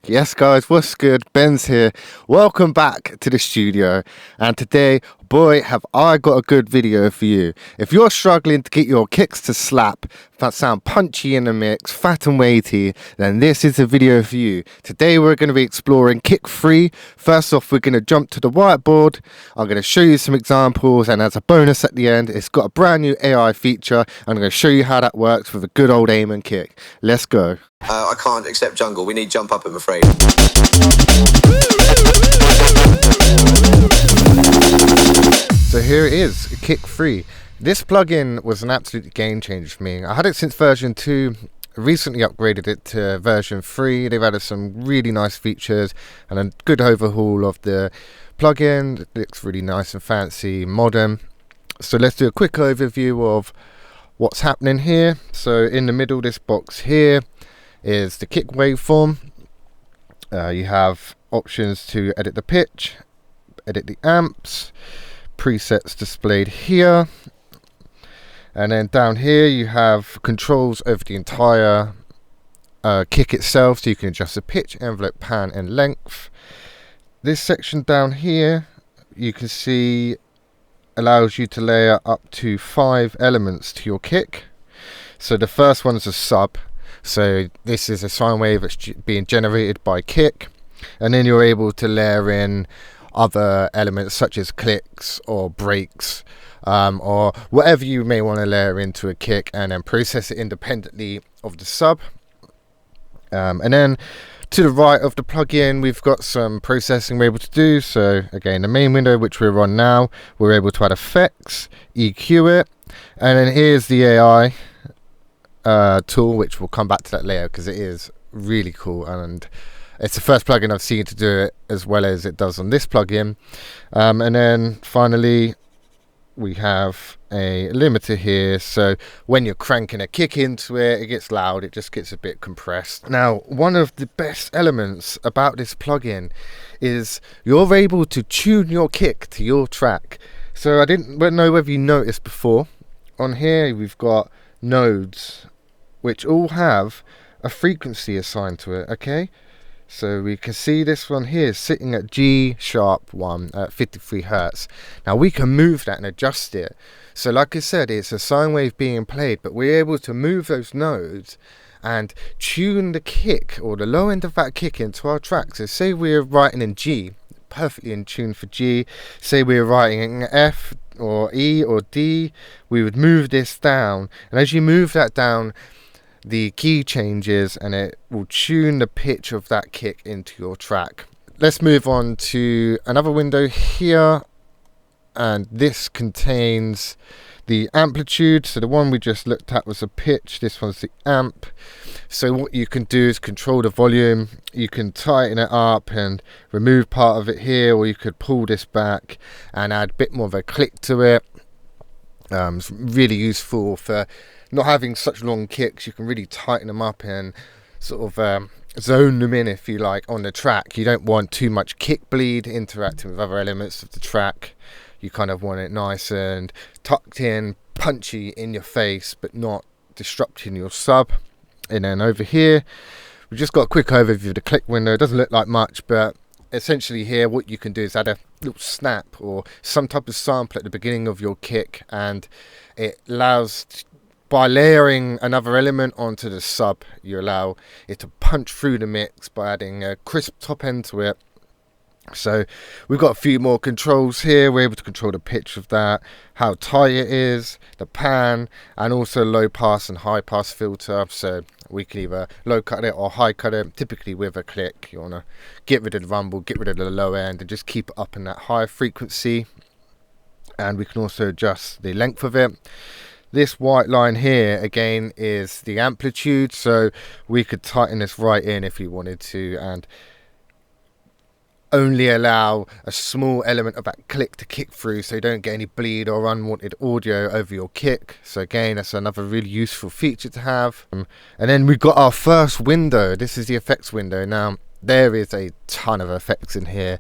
Yes, guys, what's good? Ben's here. Welcome back to the studio. And today, boy, have I got a good video for you. If you're struggling to get your kicks to slap, that sound punchy in the mix, fat and weighty, then this is a video for you. Today, we're going to be exploring kick free. First off, we're going to jump to the whiteboard. I'm going to show you some examples. And as a bonus at the end, it's got a brand new AI feature. I'm going to show you how that works with a good old aim and kick. Let's go. I can't accept jungle. We need jump up, I'm afraid. So here it is, kick free. This plugin was an absolute game changer for me. I had it since version 2, recently upgraded it to version 3. They've added some really nice features and a good overhaul of the plugin. It looks really nice and fancy, modern. So let's do a quick overview of what's happening here. So in the middle, this box here is the kick waveform. You have options to edit the pitch, edit the amps, presets displayed here, and then down here you have controls over the entire kick itself, so you can adjust the pitch, envelope, pan and length. This section down here you can see allows you to layer up to 5 elements to your kick. So the first one is a sub. So this is a sine wave that's being generated by kick, and then you're able to layer in other elements such as clicks or breaks or whatever you may want to layer into a kick, and then process it independently of the sub. And then to the right of the plugin, we've got some processing we're able to do. So again, the main window which we're on now, we're able to add effects, EQ it, and then here's the AI tool, which we'll come back to that later because it is really cool, and it's the first plugin I've seen to do it as well as it does on this plugin. And then finally we have a limiter here, so when you're cranking a kick into it, it gets loud, it just gets a bit compressed. Now, one of the best elements about this plugin is you're able to tune your kick to your track. So I didn't know whether you noticed before, on here we've got nodes which all have a frequency assigned to it. Okay, so we can see this one here sitting at G sharp 1 at 53 Hertz. Now we can move that and adjust it. So like I said, it's a sine wave being played, but we're able to move those nodes and tune the kick or the low end of that kick into our track. So say we're writing in G, perfectly in tune for G. Say we're writing in F or E or D, we would move this down, and as you move that down, the key changes and it will tune the pitch of that kick into your track. Let's move on to another window here, and this contains the amplitude. So the one we just looked at was the pitch, this one's the amp. So what you can do is control the volume. You can tighten it up and remove part of it here, or you could pull this back and add a bit more of a click to it. It's really useful for not having such long kicks. You can really tighten them up and sort of zone them in, if you like, on the track. You don't want too much kick bleed interacting with other elements of the track. You kind of want it nice and tucked in, punchy in your face, but not disrupting your sub. And then over here we've just got a quick overview of the click window. It doesn't look like much, but essentially here what you can do is add a little snap or some type of sample at the beginning of your kick, and it allows, by layering another element onto the sub, you allow it to punch through the mix by adding a crisp top end to it. So we've got a few more controls here. We're able to control the pitch of that, how tight it is, the pan, and also low pass and high pass filter. So we can either low cut it or high cut it. Typically with a click, you want to get rid of the rumble, get rid of the low end, and just keep it up in that high frequency. And we can also adjust the length of it. This white line here again is the amplitude, so we could tighten this right in if we wanted to, and only allow a small element of that click to kick through, so you don't get any bleed or unwanted audio over your kick. So again, that's another really useful feature to have. And then we've got our first window. This is the effects window. Now there is a ton of effects in here.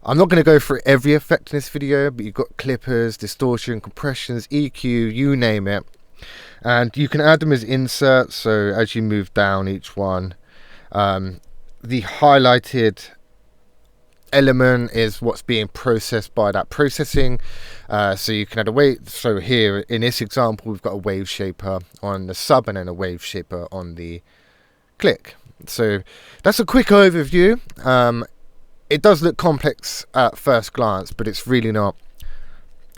I'm not going to go through every effect in this video, but you've got clippers, distortion, compressions, EQ, you name it. And you can add them as inserts, so as you move down each one, the highlighted element is what's being processed by that processing. So you can add a wave. So here in this example, we've got a wave shaper on the sub and then a wave shaper on the click. So that's a quick overview. It does look complex at first glance, but it's really not.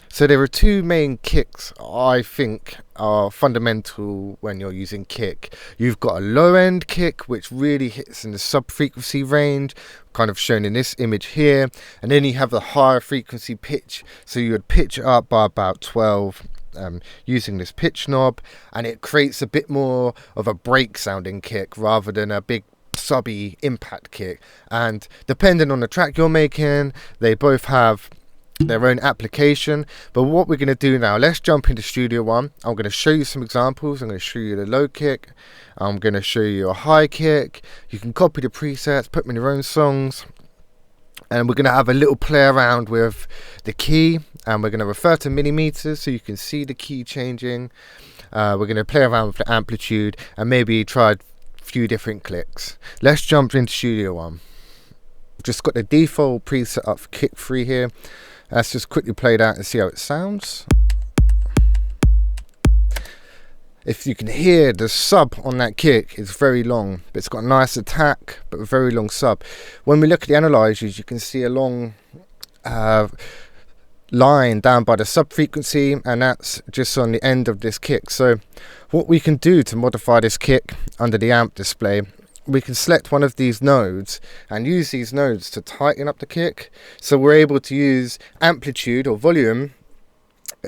So there are two main kicks I think are fundamental when you're using kick. You've got a low end kick, which really hits in the sub frequency range, kind of shown in this image here. And then you have the higher frequency pitch. So you would pitch it up by about 12 using this pitch knob, and it creates a bit more of a break sounding kick rather than a big subby impact kick. And depending on the track you're making, they both have their own application. But what we're going to do now, let's jump into Studio One. I'm going to show you some examples. I'm going to show you the low kick, I'm going to show you a high kick. You can copy the presets, put them in your own songs, and we're going to have a little play around with the key, and we're going to refer to millimeters so you can see the key changing. We're going to play around with the amplitude and maybe try a few different clicks. Let's jump into Studio One. Just got the default preset up for kick 3 here. Let's just quickly play that and see how it sounds. If you can hear, the sub on that kick is very long, but it's got a nice attack, but a very long sub. When we look at the analyzers, you can see a long line down by the sub frequency, and that's just on the end of this kick. So what we can do to modify this kick under the amp display, we can select one of these nodes and use these nodes to tighten up the kick. So we're able to use amplitude or volume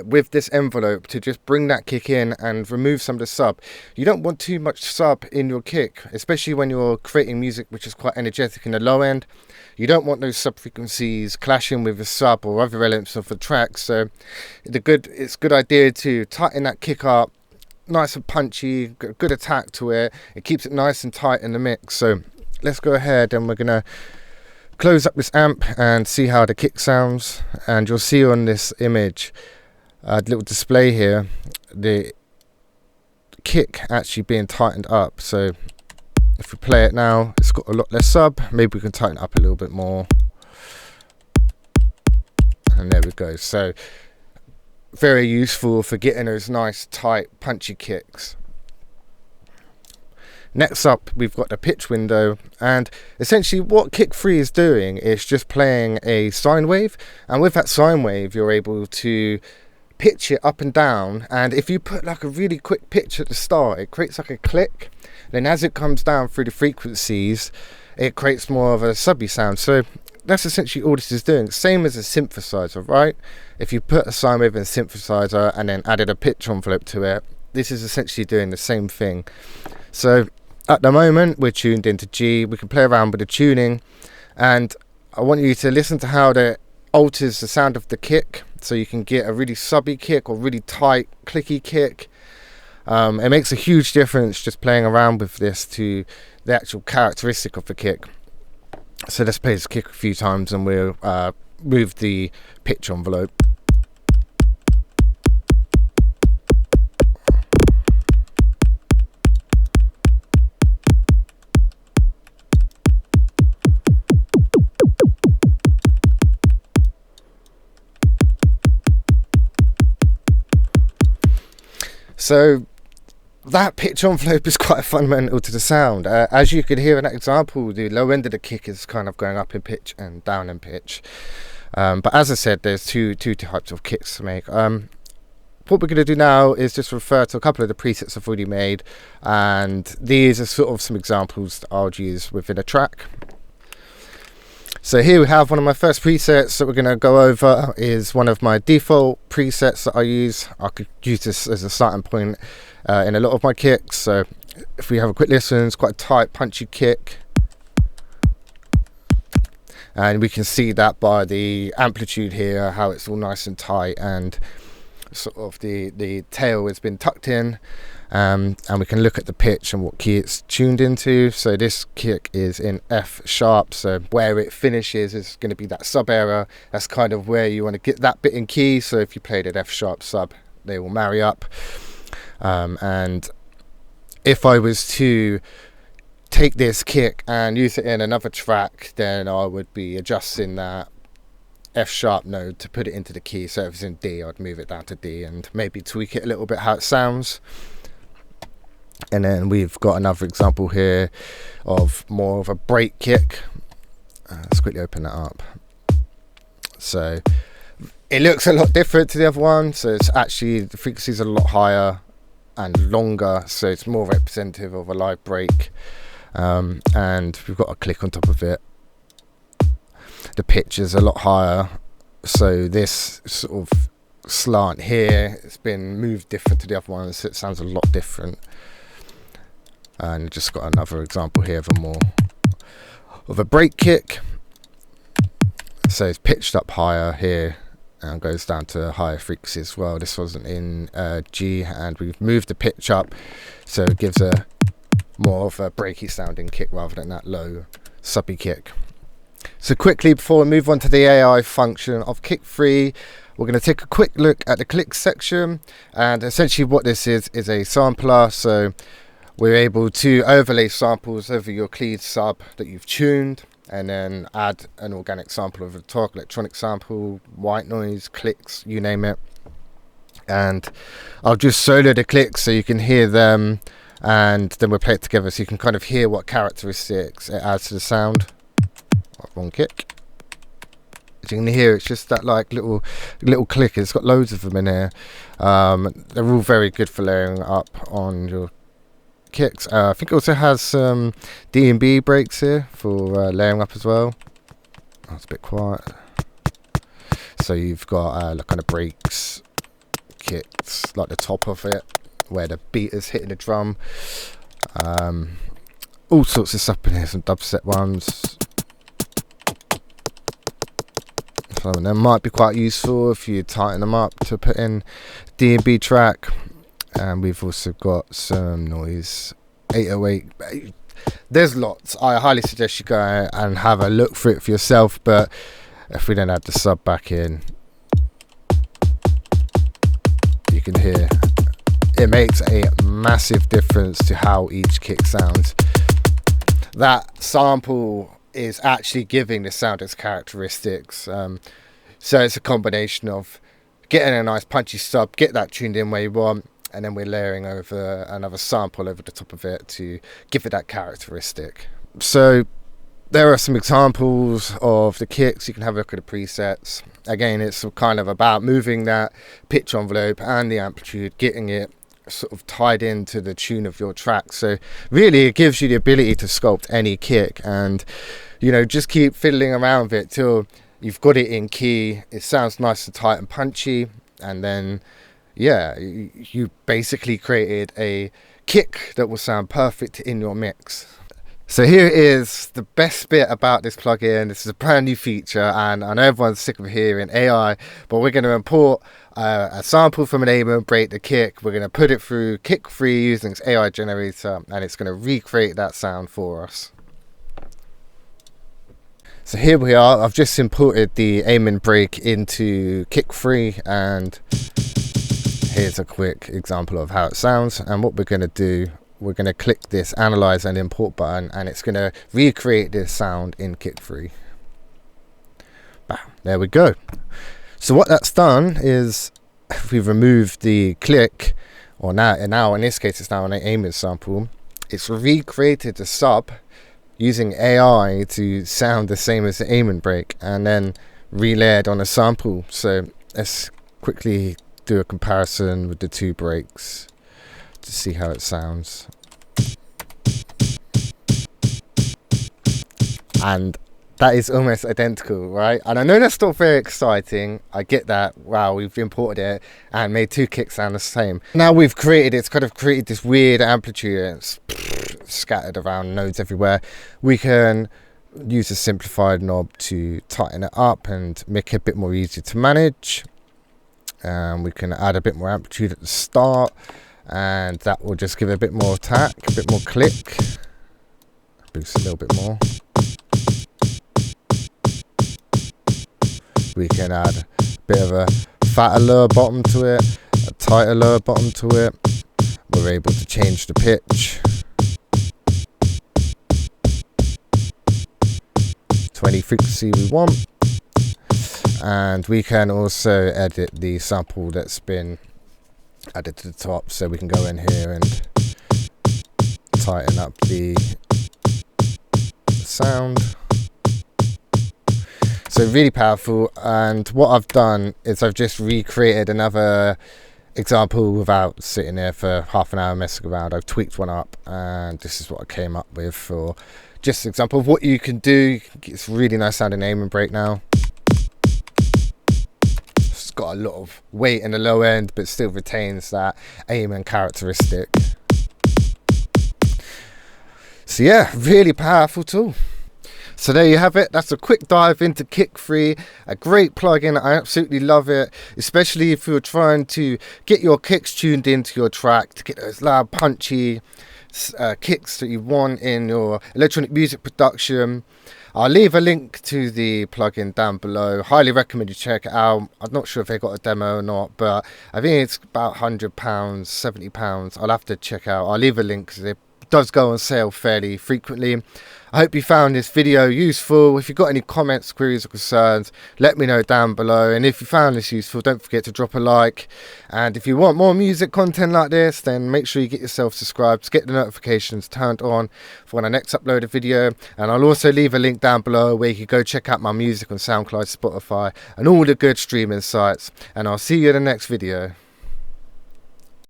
with this envelope to just bring that kick in and remove some of the sub. You don't want too much sub in your kick, especially when you're creating music which is quite energetic in the low end. You don't want those sub frequencies clashing with the sub or other elements of the track. So it's a good idea to tighten that kick up, nice and punchy, good attack to it. It keeps it nice and tight in the mix. So let's go ahead and we're gonna close up this amp and see how the kick sounds. And you'll see on this image, little display here, the kick actually being tightened up. So if we play it now, it's got a lot less sub. Maybe we can tighten it up a little bit more, and there we go. So very useful for getting those nice tight punchy kicks. Next up, we've got the pitch window, and essentially what kick 3 is doing is just playing a sine wave, and with that sine wave you're able to pitch it up and down. And if you put like a really quick pitch at the start, it creates like a click, then as it comes down through the frequencies it creates more of a subby sound. So that's essentially all this is doing. Same as a synthesizer, right? If you put a sine wave in a synthesizer and then added a pitch envelope to it, this is essentially doing the same thing. So at the moment we're tuned into G. We can play around with the tuning, and I want you to listen to how that alters the sound of the kick, so you can get a really subby kick or really tight clicky kick. It makes a huge difference just playing around with this to the actual characteristic of the kick. So let's play this kick a few times and we'll move the pitch envelope. So that pitch envelope is quite fundamental to the sound. As you could hear in that example, the low end of the kick is kind of going up in pitch and down in pitch. But as I said, there's two types of kicks to make. What we're going to do now is just refer to a couple of the presets I've already made, and these are sort of some examples that I'll use within a track. So here we have one of my first presets that we're going to go over, is one of my default presets that I use. I could use this as a starting point in a lot of my kicks. So if we have a quick listen, it's quite a tight punchy kick, and we can see that by the amplitude here, how it's all nice and tight, and sort of the tail has been tucked in. And we can look at the pitch and what key it's tuned into. So this kick is in F sharp, so where it finishes is going to be that sub area. That's kind of where you want to get that bit in key. So if you played an F sharp sub, they will marry up. And if I was to take this kick and use it in another track, then I would be adjusting that F sharp node to put it into the key. So if it's in D, I'd move it down to D and maybe tweak it a little bit how it sounds. And then we've got another example here of more of a break kick. Let's quickly open that up. So it looks a lot different to the other one. So it's actually, the frequencies are a lot higher and longer, so it's more representative of a live break. And we've got a click on top of it. The pitch is a lot higher, so this sort of slant here, it's been moved different to the other ones, so it sounds a lot different. And just got another example here of a break kick. So it's pitched up higher here and goes down to a higher frequency as well. This wasn't in G, and we've moved the pitch up, so it gives a more of a breaky sounding kick rather than that low subby kick. So quickly, before we move on to the AI function of Kick Free, we're going to take a quick look at the click section. And essentially what this is a sampler. So we're able to overlay samples over your clean sub that you've tuned, and then add an organic sample over the top, electronic sample, white noise, clicks, you name it. And I'll just solo the clicks so you can hear them, and then we'll play it together so you can kind of hear what characteristics it adds to the sound. Wrong kick. As you can hear, it's just that like little click. It's got loads of them in here. They're all very good for layering up on your kicks. I think it also has some DnB breaks here for layering up as well. Oh, it's a bit quiet. So you've got kind of breaks, kicks, like the top of it, where the beat is hitting the drum. All sorts of stuff in here, some dubstep ones. Some of them might be quite useful if you tighten them up to put in DnB track. And we've also got some noise, 808. There's lots. I highly suggest you go and have a look for it for yourself. But if we don't add the sub back in, you can hear it makes a massive difference to how each kick sounds. That sample is actually giving the sound its characteristics. So it's a combination of getting a nice punchy sub, get that tuned in where you want, and then we're layering over another sample over the top of it to give it that characteristic. So there are some examples of the kicks. You can have a look at the presets. Again, it's kind of about moving that pitch envelope and the amplitude, getting it sort of tied into the tune of your track. So really it gives you the ability to sculpt any kick, and you know, just keep fiddling around with it till you've got it in key. It sounds nice and tight and punchy, and then yeah, you basically created a kick that will sound perfect in your mix. So here is the best bit about this plugin. This is a brand new feature, and I know everyone's sick of hearing AI, but we're going to import a sample from an Amon, break the kick. We're going to put it through Kick Free using its AI generator, and it's going to recreate that sound for us. So here we are. I've just imported the Amon break into Kick Free, and here's a quick example of how it sounds. And what we're going to do, we're going to click this analyze and import button, and it's going to recreate this sound in Kick Free. Bam, there we go. So what that's done is we've removed the click, or now in this case it's now an Amon sample. It's recreated the sub using AI to sound the same as the Amon break, and then relayered on a sample. So let's quickly do a comparison with the two breaks to see how it sounds. And that is almost identical, right? And I know that's not very exciting. I get that. Wow, we've imported it and made two kicks sound the same. Now we've created, it's kind of created this weird amplitude, and it's scattered around nodes everywhere. We can use a simplified knob to tighten it up and make it a bit more easy to manage. We can add a bit more amplitude at the start, and that will just give it a bit more attack, a bit more click. Boost a little bit more. We can add a bit of a fatter lower bottom to it, a tighter lower bottom to it. We're able to change the pitch. to any frequency we want. And we can also edit the sample that's been added to the top, so we can go in here and tighten up the sound. So really powerful. And what I've done is I've just recreated another example without sitting there for half an hour messing around. I've tweaked one up, and this is what I came up with for just an example of what you can do. It's really nice sounding aim and break now. It's got a lot of weight in the low end, but still retains that aim and characteristic. So yeah, really powerful tool. So there you have it. That's a quick dive into Kick Free, a great plugin. I absolutely love it, especially if you're trying to get your kicks tuned into your track, to get those loud, punchy kicks that you want in your electronic music production. I'll leave a link to the plugin down below. Highly recommend you check it out. I'm not sure if they got a demo or not, but I think it's about £100, £70. I'll have to check out. I'll leave a link because it does go on sale fairly frequently. I hope you found this video useful. If you've got any comments, queries or concerns, let me know down below. And if you found this useful, don't forget to drop a like. And if you want more music content like this, then make sure you get yourself subscribed, get the notifications turned on for when I next upload a video. And I'll also leave a link down below where you can go check out my music on SoundCloud, Spotify and all the good streaming sites. And I'll see you in the next video.